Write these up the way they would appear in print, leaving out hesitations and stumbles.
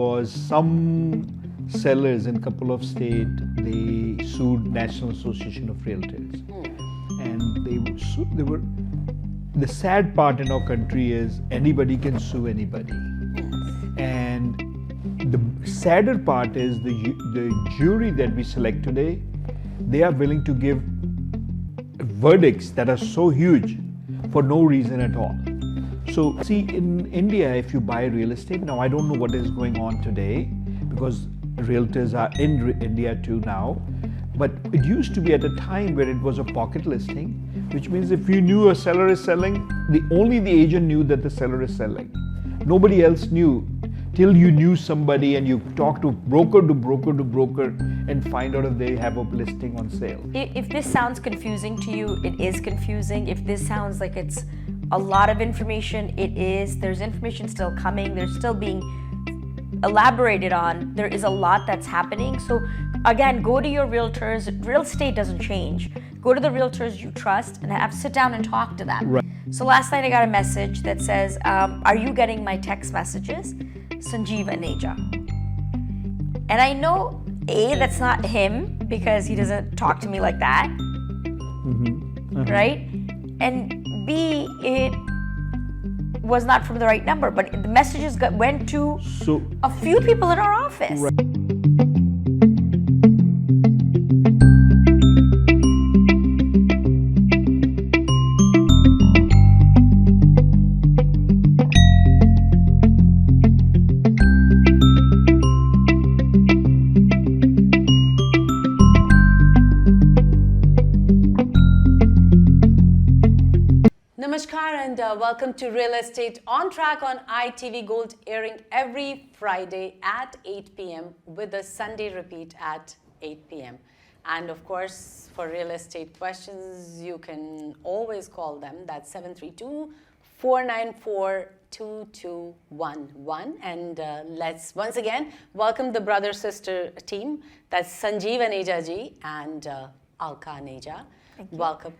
was some sellers in a couple of states, they sued National Association of Realtors. And they were, the sad part in our country is anybody can sue anybody. And the sadder part is the jury that we select today, they are willing to give verdicts that are so huge for no reason at all. So see, in India, if you buy real estate, now I don't know what is going on today because realtors are in India too now, but it used to be at a time where it was a pocket listing, which means if you knew a seller is selling, only the agent knew that the seller is selling. Nobody else knew till you knew somebody and you talk to broker to broker to broker and find out if they have a listing on sale. If this sounds confusing to you, it is confusing. If this sounds like it's a lot of information, it is. There's information still coming. There's still being elaborated on. There is a lot that's happening. So again, go to your realtors. Real estate doesn't change. Go to the realtors you trust and sit down and talk to them. Right. So last night I got a message that says, are you getting my text messages? Sanjeev Aneja. And I know, A, that's not him because he doesn't talk to me like that. Right? And B, it was not from the right number, but the messages went to a few people in our office. Right. Namaskar and welcome to Real Estate on Track on ITV Gold, airing every Friday at 8 p.m. with a Sunday repeat at 8 p.m. And of course, for real estate questions, you can always call them. That's 732-494-2211. And let's once again welcome the brother-sister team. That's Sanjeev Aneja ji and Alka Aneja. Welcome.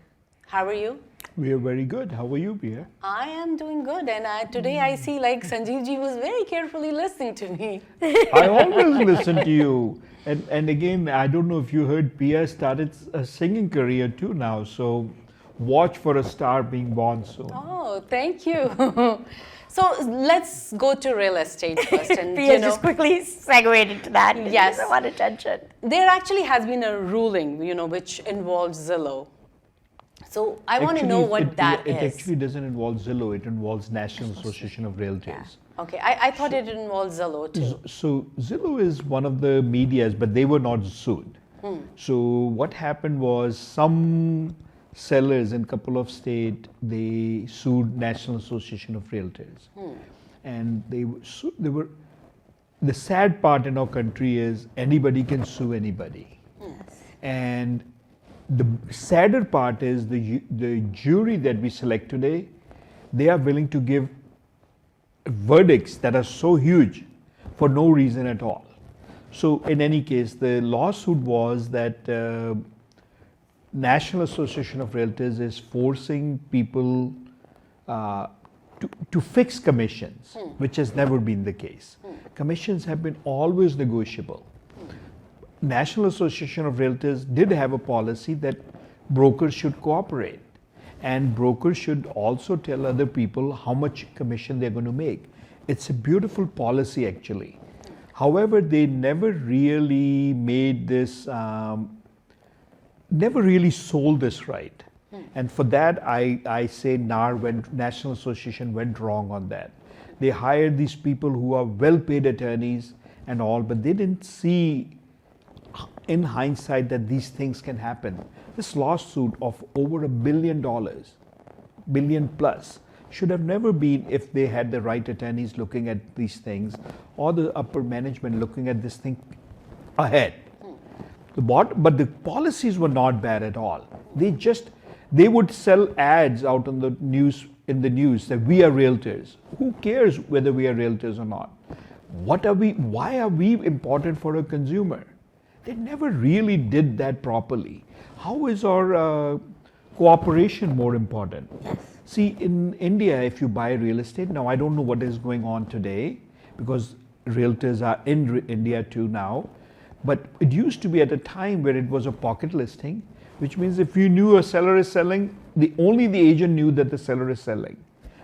How are you? We are very good. How are you, Pia? I am doing good, and today I see like Sanjeev ji was very carefully listening to me. I always listen to you. And again, I don't know if you heard, Pia started a singing career too now. So watch for a star being born soon. Oh, thank you. So let's go to real estate first. And Pia just quickly segued into that. Yes. I want attention. There actually has been a ruling, which involves Zillow. So I want to know what that is. It actually doesn't involve Zillow. It involves National Association of Realtors. Yeah. Okay, I thought it involved Zillow too. So Zillow is one of the medias, but they were not sued. So what happened was some sellers in a couple of states, they sued National Association of Realtors. And they were, the sad part in our country is anybody can sue anybody. And the sadder part is the jury that we select today, they are willing to give verdicts that are so huge for no reason at all. So in any case, the lawsuit was that National Association of Realtors is forcing people to fix commissions, which has never been the case. Commissions have been always negotiable. National Association of Realtors did have a policy that brokers should cooperate, and brokers should also tell other people how much commission they're going to make. It's a beautiful policy actually. However, they never really made this, never really sold this right. And for that, I say National Association went wrong on that. They hired these people who are well-paid attorneys and all, but they didn't see in hindsight that these things can happen. This lawsuit of over $1 billion, billion plus, should have never been if they had the right attorneys looking at these things or the upper management looking at this thing ahead. But the policies were not bad at all. They would sell ads out on the news, in the news, that we are realtors. Who cares whether we are realtors or not? Why are we important for a consumer? They never really did that properly. How is our cooperation more important? Yes. See, in India, if you buy real estate, now I don't know what is going on today because realtors are in India too now. But it used to be at a time where it was a pocket listing, which means if you knew a seller is selling, only the agent knew that the seller is selling.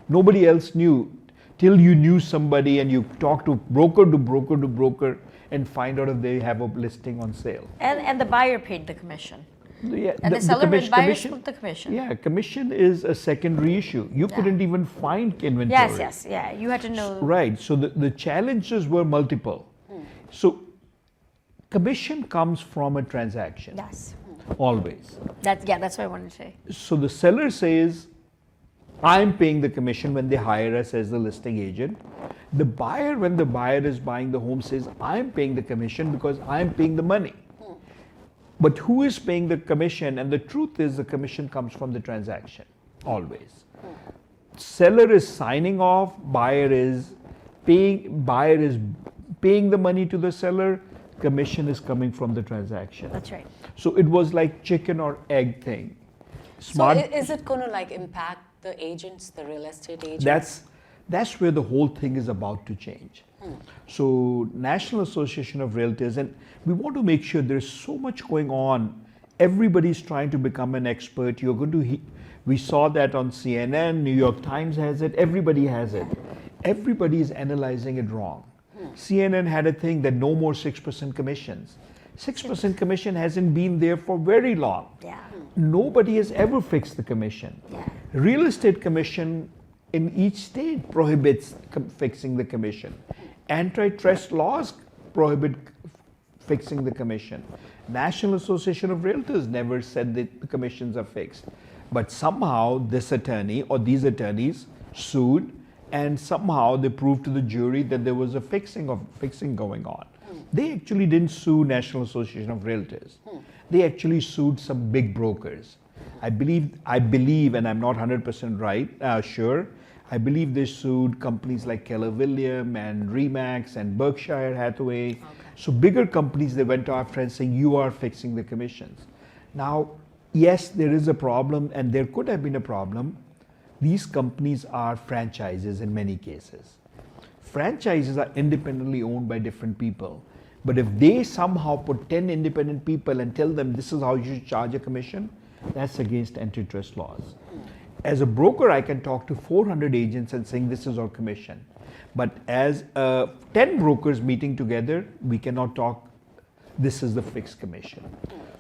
Nobody else knew till you knew somebody and you talk to broker and find out if they have a listing on sale. And the buyer paid the commission. Yeah, And the seller and buyer split the commission. Yeah, commission is a secondary issue. You couldn't even find inventory. Yes, yeah. You had to know. Right. So the challenges were multiple. So commission comes from a transaction. Yes. Always. That's what I wanted to say. So the seller says, I'm paying the commission when they hire us as the listing agent. The buyer, when the buyer is buying the home, says, I'm paying the commission because I'm paying the money. But who is paying the commission? And the truth is the commission comes from the transaction, always. Seller is signing off, buyer is paying the money to the seller, commission is coming from the transaction. That's right. So it was like chicken or egg thing. So is it going to like impact the agents, the real estate agents? That's where the whole thing is about to change. So National Association of Realtors, and we want to make sure there's so much going on. Everybody's trying to become an expert. You're going to we saw that on CNN, New York Times has it, everybody has it. Everybody is analyzing it wrong. CNN had a thing that no more 6% commissions. 6% commission hasn't been there for very long. Yeah. Nobody has ever fixed the commission. Yeah. Real estate commission in each state prohibits fixing the commission. Antitrust laws prohibit fixing the commission. National Association of Realtors never said that the commissions are fixed. But somehow this attorney or these attorneys sued, and somehow they proved to the jury that there was a fixing going on. They actually didn't sue National Association of Realtors. They actually sued some big brokers. I believe, and I'm not 100% right, sure, I believe they sued companies like Keller Williams and Remax and Berkshire Hathaway. Okay. So bigger companies, they went after and saying, you are fixing the commissions. Now, yes, there is a problem, and there could have been a problem. These companies are franchises in many cases. Franchises are independently owned by different people. But if they somehow put 10 independent people and tell them this is how you should charge a commission, that's against antitrust laws. As a broker, I can talk to 400 agents and saying this is our commission. But as 10 brokers meeting together, we cannot talk, this is the fixed commission.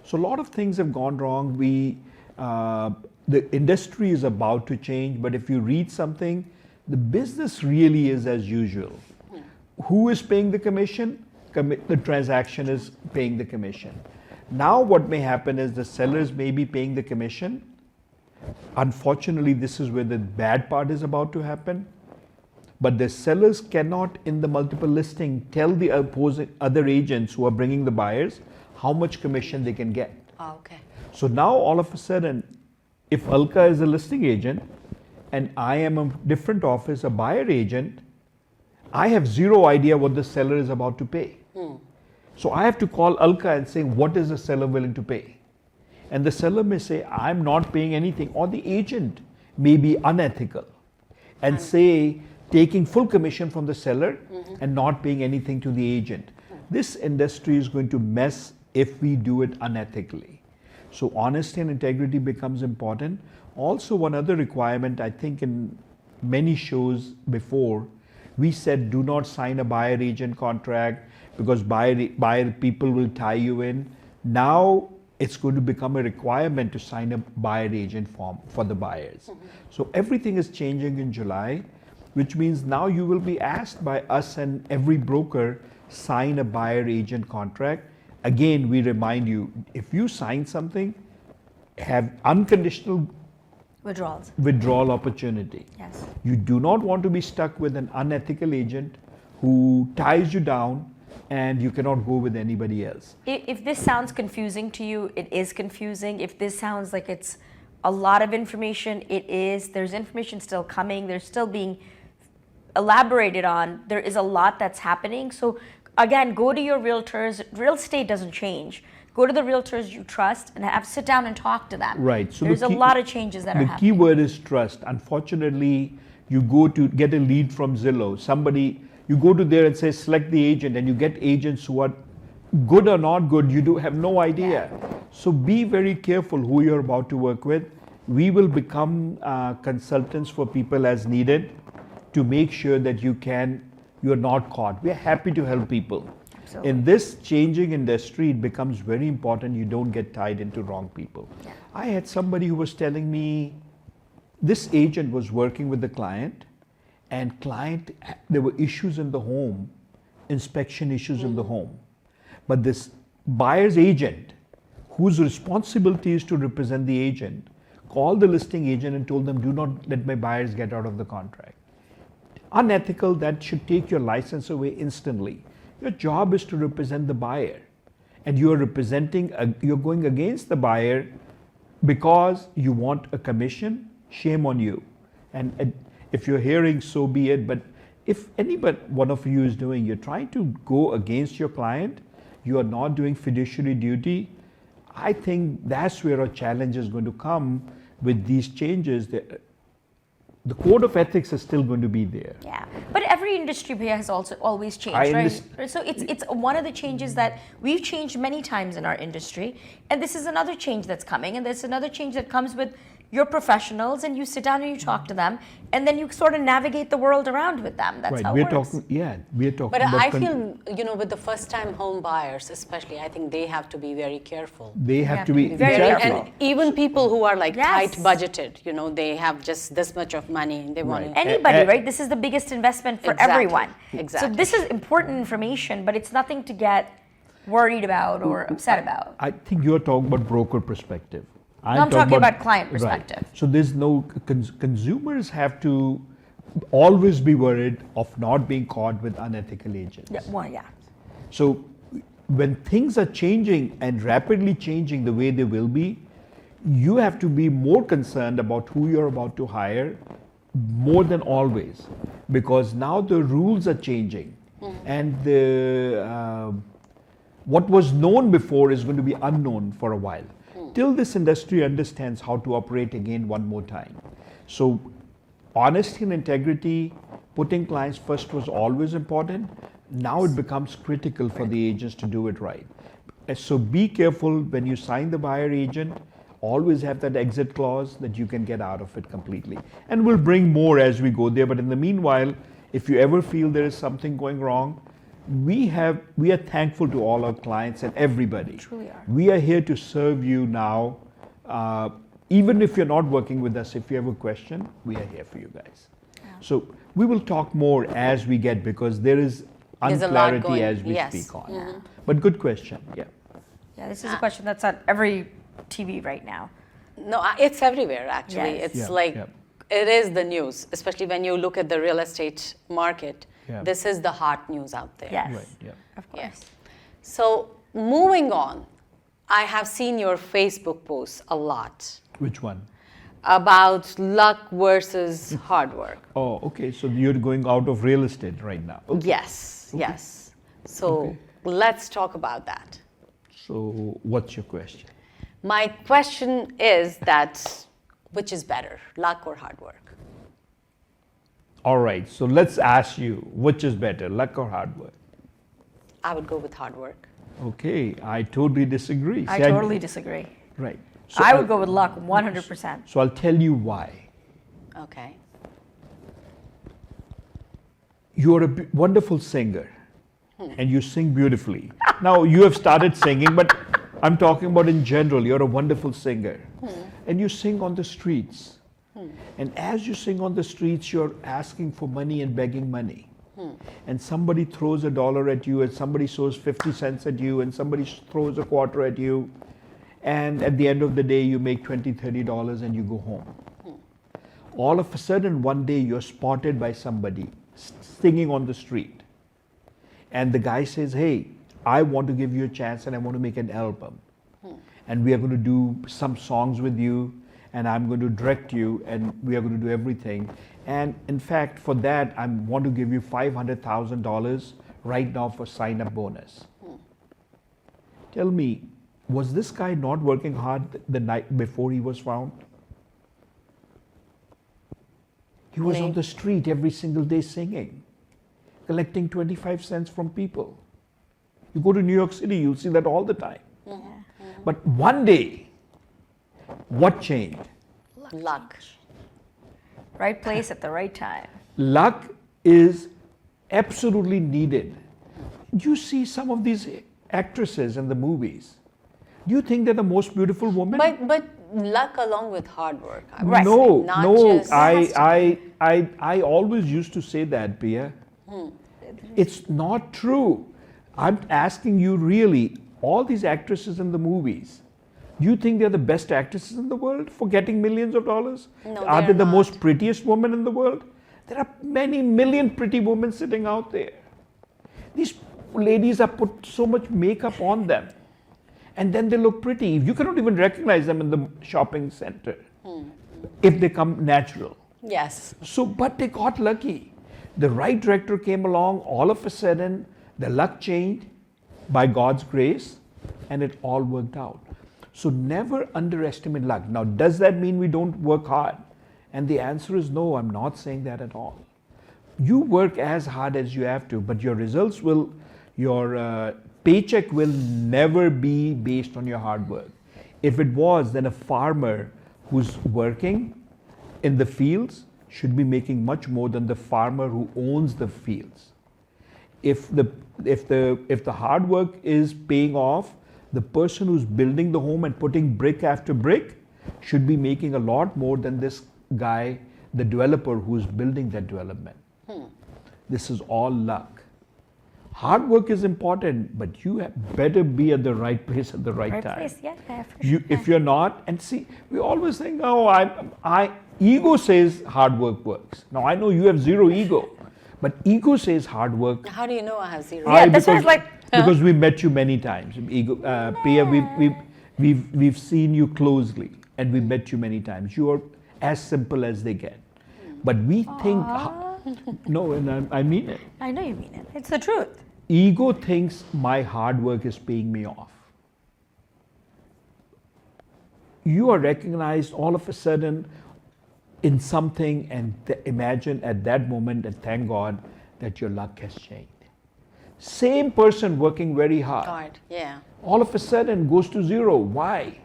So a lot of things have gone wrong. The industry is about to change, but if you read something, the business really is as usual. Who is paying the commission? The transaction is paying the commission. Now what may happen is the sellers may be paying the commission. Unfortunately, this is where the bad part is about to happen. But the sellers cannot, in the multiple listing, tell the other agents who are bringing the buyers how much commission they can get. Oh, okay. So now all of a sudden, if Alka is a listing agent and I am a different office, a buyer agent, I have zero idea what the seller is about to pay. So I have to call Alka and say, what is the seller willing to pay? And the seller may say, I'm not paying anything. Or the agent may be unethical and say, taking full commission from the seller and not paying anything to the agent. This industry is going to mess if we do it unethically. So honesty and integrity becomes important. Also, one other requirement, I think in many shows before, we said do not sign a buyer agent contract because buyer people will tie you in. Now it's going to become a requirement to sign a buyer agent form for the buyers. So everything is changing in July, which means now you will be asked by us and every broker sign a buyer agent contract. Again, we remind you, if you sign something, have unconditional withdrawal opportunity. Yes. You do not want to be stuck with an unethical agent who ties you down and you cannot go with anybody else. If this sounds confusing to you, it is confusing. If this sounds like it's a lot of information, it is. There's information still coming. There's still being elaborated on. There is a lot that's happening. So again, go to your realtors. Real estate doesn't change. Go to the realtors you trust and sit down and talk to them. Right. So there's a lot of changes that are happening. The key word is trust. Unfortunately, you go to get a lead from Zillow. Somebody You go to there and say select the agent, and you get agents who are good or not good. You do have no idea. So be very careful who you're about to work with. We will become consultants for people as needed to make sure that you're not caught. We're happy to help people. Absolutely. In this changing industry, it becomes very important you don't get tied into wrong people. Yeah. I had somebody who was telling me this agent was working with the client, and there were issues in the home, inspection issues in the home. But this buyer's agent, whose responsibility is to represent the agent, called the listing agent and told them, do not let my buyers get out of the contract. Unethical, that should take your license away instantly. Your job is to represent the buyer, and you're going against the buyer because you want a commission. Shame on you. And if you're hearing, so be it. But if one of you is you're trying to go against your client, you are not doing fiduciary duty. I think that's where a challenge is going to come with these changes. The code of ethics is still going to be there. Yeah, but every industry has also always changed, right? So it's one of the changes that we've changed many times in our industry, and this is another change that's coming, and there's another change that comes with your professionals, and you sit down and you talk to them, and then you sort of navigate the world around with them. That's how it works. We're talking. But about I feel, with the first-time home buyers, especially, I think they have to be very careful. They have to be very exactly. And even people who are like Yes. tight budgeted, they have just this much of money and they want to. Anybody, right? This is the biggest investment for Exactly. everyone. Exactly. So this is important information, but it's nothing to get worried about or upset about. I think you're talking about broker perspective. I'm talking about client perspective. Right. So there's no consumers have to always be worried of not being caught with unethical agents. Yeah. So when things are changing and rapidly changing the way they will be, you have to be more concerned about who you're about to hire more than always, because now the rules are changing, and what was known before is going to be unknown for a while. Till this industry understands how to operate again one more time. So honesty and integrity, putting clients first was always important. Now it becomes critical for the agents to do it right. So be careful when you sign the buyer agent. Always have that exit clause that you can get out of it completely. And we'll bring more as we go there. But in the meanwhile, if you ever feel there is something going wrong, we are thankful to all our clients and everybody. Truly are. We are here to serve you now. Even if you're not working with us, if you have a question, we are here for you guys. Yeah. So we will talk more as we get, because there is There's a lot unclarity going- as we yes. speak on. But good question, yeah. Yeah, this is a question that's on every TV right now. No, it's everywhere actually. Yes. It's Yeah, like, yeah. it is the news, especially when you look at the real estate market. Yeah. This is the hot news out there. Yes. Right, yeah. Of course. Yes. So moving on, I have seen your Facebook posts a lot Which one? about luck versus hard work. Oh, okay. So you're going out of real estate right now. Okay. Yes, yes. So Okay. let's talk about that. So what's your question? My question is that which is better, luck or hard work? All right. So let's ask you, which is better, luck or hard work? I would go with hard work. Okay. I totally disagree. I See, totally disagree. Right. So I would go with luck 100%. So I'll tell you why. Okay. You're a wonderful singer, and you sing beautifully. Now you have started singing, but I'm talking about in general. You're a wonderful singer, and you sing on the streets. And as you sing on the streets, you're asking for money and begging money. And somebody throws $1 at you, and somebody throws 50 cents at you, and somebody throws a quarter at you. And at the end of the day, you make $20, $30 and you go home. All of a sudden, one day you're spotted by somebody singing on the street. And the guy says, hey, I want to give you a chance and I want to make an album. And we are going to do some songs with you, and I'm going to direct you, and we are going to do everything. And in fact, for that, I want to give you $500,000 right now for sign-up bonus. Tell me, was this guy not working hard the night before he was found? He was on the street every single day singing. collecting 25 cents from people. You go to New York City, you'll see that all the time. But one day, what changed? Luck. Right place at the right time. Luck is absolutely needed. You see some of these actresses in the movies. Do you think they're the most beautiful women? But luck along with hard work. I would Right. say, No, not no. just- Has to I always used to say that, Pia. It's not true. I'm asking you really, all these actresses in the movies, do you think they're the best actresses in the world for getting millions of dollars? No, Are they're they the not. most prettiest women in the world? There are many million pretty women sitting out there. These ladies are put so much makeup on them, and then they look pretty. You cannot even recognize them in the shopping center if they come natural. Yes. So, but they got lucky. The right director came along, all of a sudden, the luck changed by God's grace, and it all worked out. So, never underestimate luck. Now, does that mean we don't work hard? And the answer is no, I'm not saying that at all. You work as hard as you have to, but your results will, your paycheck will never be based on your hard work. If it was, then a farmer who's working in the fields should be making much more than the farmer who owns the fields. If the hard work is paying off, the person who's building the home and putting brick after brick should be making a lot more than this guy, the developer who's building that development. This is all luck. Hard work is important, but you better be at the right place at the right Right time. place, yeah, for sure. If you're not, and see, we always think, oh, ego says hard work works. Now I know you have zero ego, but ego says hard work. How do you know I have zero? Yeah, that's what it's like. Because we met you many times. Ego, Pia, we've seen you closely, and we met you many times. You are as simple as they get, but we think, no, and I mean it. I know you mean it. It's the truth. Ego thinks my hard work is paying me off. You are recognized all of a sudden in something, and imagine at that moment, and thank God that your luck has changed. Same person working very hard, Yeah. all of a sudden goes to zero. Why?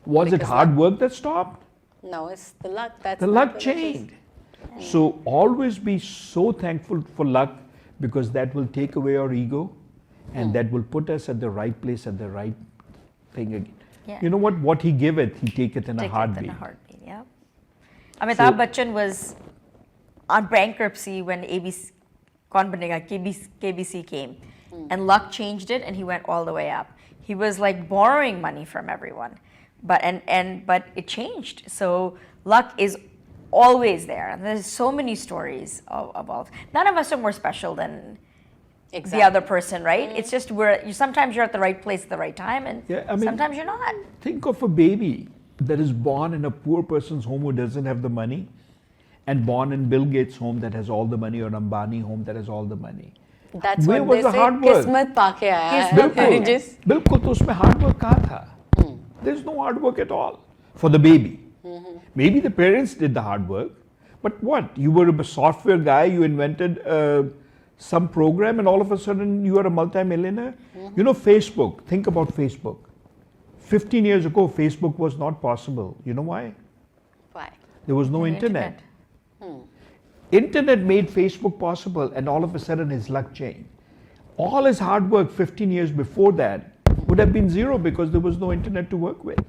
Was it Because hard work that stopped? No, it's the luck. That's The not luck what it is. changed. So always be so thankful for luck, because that will take away our ego, and that will put us at the right place at the right thing again. Yeah. You know what? What he giveth, he taketh in a Take it heartbeat. in a heartbeat, yeah. Amitabh Bachchan was on bankruptcy when ABC, Kaun Banega, KBC came, and luck changed it, and he went all the way up. He was like borrowing money from everyone, but it changed. So luck is always there. And there's so many stories of all. None of us are more special than the other person, right? It's just sometimes you're at the right place at the right time, and Yeah, I mean- sometimes you're not. Think of a baby that is born in a poor person's home who doesn't have the money, and born in Bill Gates' home that has all the money, or Ambani home that has all the money. That's Where what was they the say. hard work? Kismat paake aaya hai. बिल्कुल Just बिल्कुल तो उसमें hard work कहाँ था? There's no hard work at all for the baby. Maybe the parents did the hard work, but what? You were a software guy, you invented some program, and all of a sudden you are a multi-millionaire. You know, Facebook, think about Facebook. 15 years ago, Facebook was not possible. You know why? why? There was no internet. Internet made Facebook possible, and all of a sudden his luck changed. All his hard work 15 years before that would have been zero, because there was no internet to work with.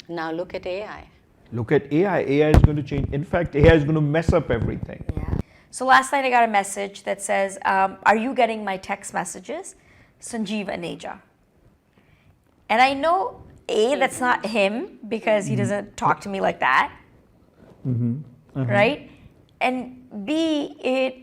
Now look at AI. Look at AI. AI is going to change. In fact, AI is going to mess up everything. Yeah. So last night I got a message that says, "Are you getting my text messages, Sanjeev Aneja?" And I know that's not him, because he doesn't talk to me like that, right? And B, it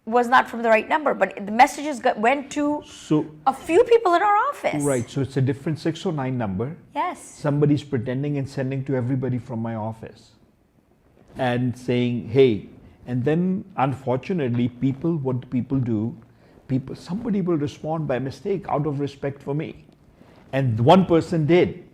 was not from the right number, but the messages went to So, a few people in our office. right. So it's a different 609 number. Yes. Somebody's pretending and sending to everybody from my office and saying, hey. And then, unfortunately, what do people do? Somebody will respond by mistake out of respect for me. And one person did.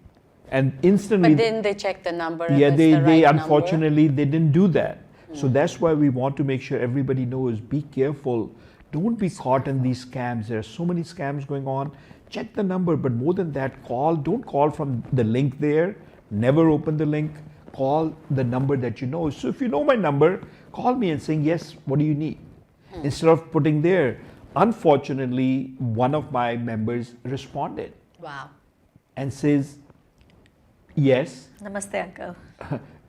And instantly. But didn't they check the number? if Yeah, it's they the right number? unfortunately they didn't do that. So that's why we want to make sure everybody knows, be careful. Don't be caught in these scams. There are so many scams going on. Check the number, but more than that, call. Don't call from the link there. Never open the link. Call the number that you know. So if you know my number, call me and saying, yes, what do you need? Instead of putting there. Unfortunately, one of my members responded Wow. and says, yes. Namaste, uncle.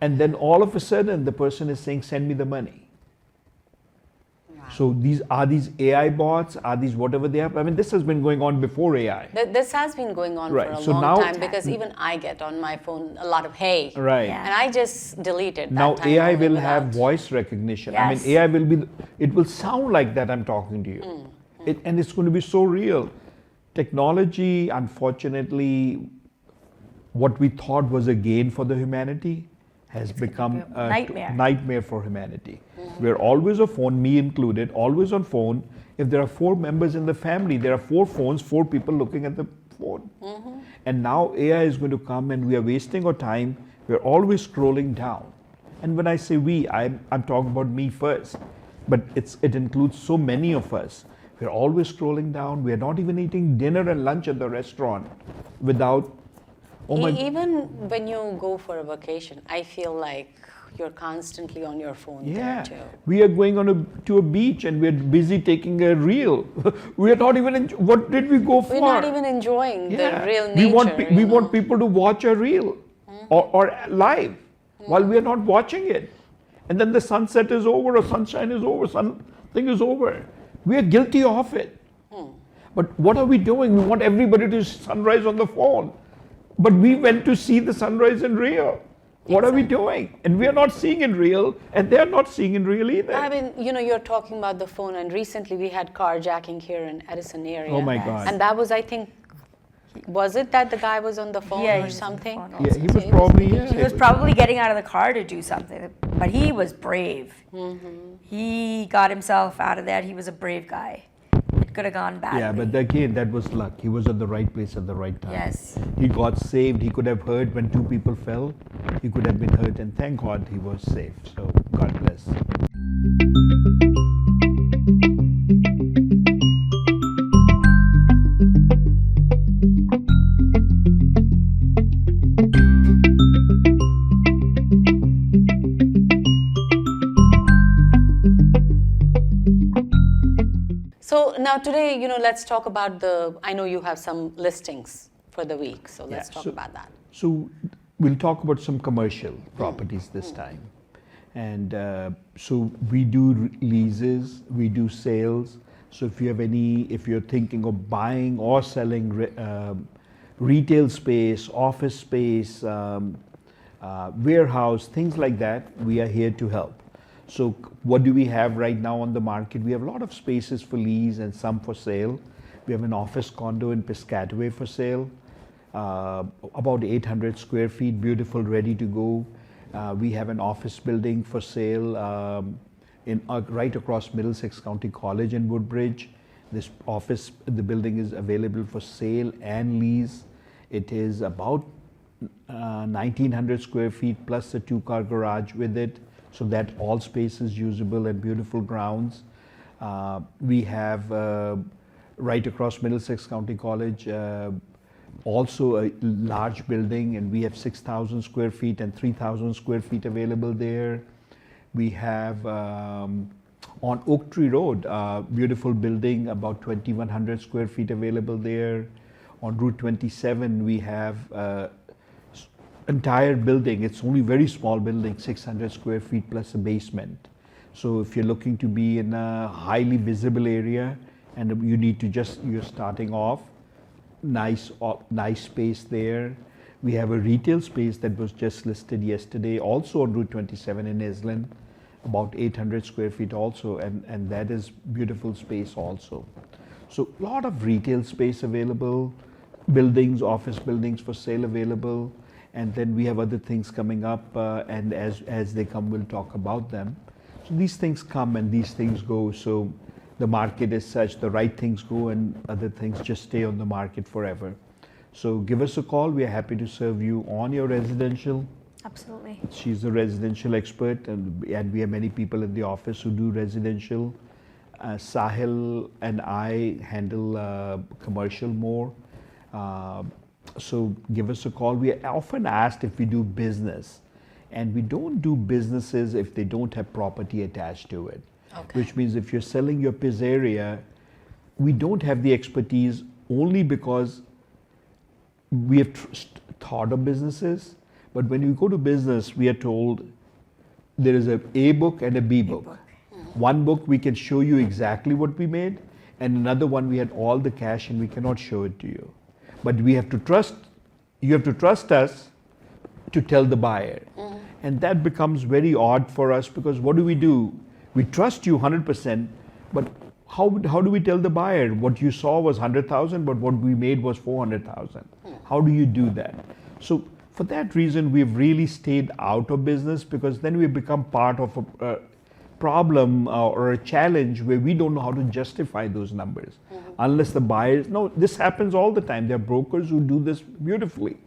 And then all of a sudden, the person is saying, send me the money. Wow. So these AI bots, are these whatever they have? I mean, this has been going on before AI. This has been going on Right. for a So long now- time, because even I get on my phone a lot of hey. Right. Yeah. And I just delete it. Now that time AI only will have without- voice recognition. I mean, Yes. AI will be, it will sound like that I'm talking to you. And it's going to be so real. Technology, unfortunately, what we thought was a gain for the humanity has become a nightmare. nightmare for humanity. We're always on phone, me included, always on phone. If there are 4 members in the family, there are 4 phones, 4 people looking at the phone. And now AI is going to come and we are wasting our time. We're always scrolling down. And when I say we, I'm talking about me first. But it includes so many of us. We're always scrolling down. We're not even eating dinner and lunch at the restaurant without, oh my, Even when you go for a vacation, I feel like you're constantly on your phone yeah. there too. We are going to a beach and we're busy taking a reel. We are not even, what did we go for? We're not even enjoying the real nature. We you want know. people to watch a reel or live while we are not watching it. And then the sunset is over or sunshine is over, something is over. We are guilty of it. But what are we doing? We want everybody to sunrise on the phone. But we went to see the sunrise in real. What are we doing? And we are not seeing in real, and they are not seeing in real either. I mean, you're talking about the phone, and recently we had carjacking here in Edison area. Oh my God. And that was, I think, was it that the guy was on the phone Yeah, he or was on the something? phone Yeah, also. he was probably, He was probably getting out of the car to do something, but he was brave. He got himself out of that. He was a brave guy. It could have gone badly. Yeah, but again, that was luck. He was at the right place at the right time. Yes. He got saved. He could have hurt when 2 people fell. He could have been hurt, and thank God he was safe. So God bless. So now today, let's talk about I know you have some listings for the week, so let's Yeah, talk so- about that. So we'll talk about some commercial properties this time. And so we do leases, we do sales. So if you're thinking of buying or selling retail space, office space, warehouse, things like that, we are here to help. So what do we have right now on the market? We have a lot of spaces for lease and some for sale. We have an office condo in Piscataway for sale, about 800 square feet, beautiful, ready to go. We have an office building for sale right across Middlesex County College in Woodbridge. The building is available for sale and lease. It is about 1900 square feet plus a 2-car garage with it, so that all space is usable and beautiful grounds. We have right across Middlesex County College also a large building, and we have 6,000 square feet and 3,000 square feet available there. We have on Oak Tree Road, beautiful building, about 2,100 square feet available there. On Route 27, we have entire building. It's only very small building, 600 square feet plus a basement. So if you're looking to be in a highly visible area and you're starting off, nice space there. We have a retail space that was just listed yesterday, also on Route 27 in Islin, about 800 square feet also, and that is beautiful space also. So a lot of retail space available, buildings, office buildings for sale available, and then we have other things coming up, and as they come, we'll talk about them. So these things come and these things go. So the market is such, the right things go and other things just stay on the market forever. So give us a call. We are happy to serve you on your residential Absolutely. She's a residential expert, and we have many people in the office who do residential. Sahil and I handle commercial more. So give us a call. We are often asked if we do business, and we don't do businesses if they don't have property attached to it. Okay. Which means if you're selling your pizzeria, we don't have the expertise only because we have thought of businesses. But when you go to business, we are told there is a book and a B book. One book we can show you exactly what we made, and another one we had all the cash and we cannot show it to you. But we have to trust, you have to trust us to tell the buyer. And that becomes very odd for us, because what do? We trust you 100%, but how do we tell the buyer what you saw was 100,000, but what we made was 400,000? How do you do that? So for that reason, we've really stayed out of business, because then we become part of a problem or a challenge where we don't know how to justify those numbers. Unless the buyers, no, this happens all the time. There are brokers who do this beautifully,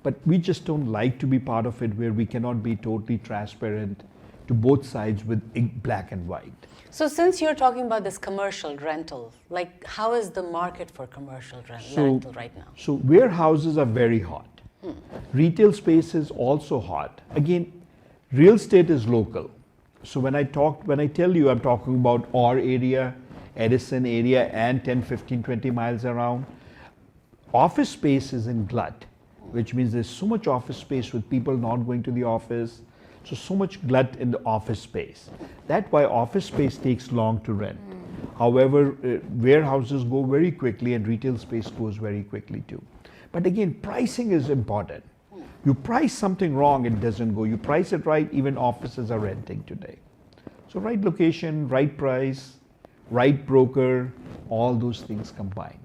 but we just don't like to be part of it where we cannot be totally transparent to both sides with black and white. So since you're talking about this commercial rental, like how is the market for commercial rental right now? So warehouses are very hot. Retail space is also hot. Again, real estate is local. So when I tell you I'm talking about our area, Edison area, and 10, 15, 20 miles around, office space is in glut, which means there's so much office space with people not going to the office. So much glut in the office space. That's why office space takes long to rent. However, warehouses go very quickly and retail space goes very quickly too. But again, pricing is important. You price something wrong, it doesn't go. You price it right, even offices are renting today. So right location, right price, right broker, all those things combined.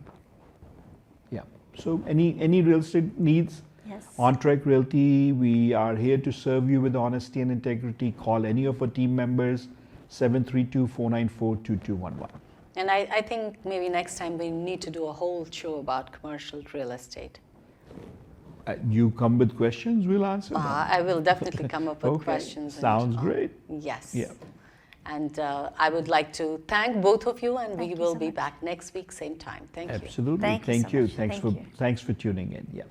Yeah. So any real estate needs, Yes. OnTrack Realty, we are here to serve you with honesty and integrity. Call any of our team members, 732-494-2211. And I think maybe next time we need to do a whole show about commercial real estate. You come with questions, we'll answer them. I will definitely come up with Okay. questions. Sounds great. Yes. Yeah. And I would like to thank both of you, and Thank we you will so be much. back next week, same time. Thank you. Absolutely. Thank you so much. Thank you. Thanks for tuning in. Yeah.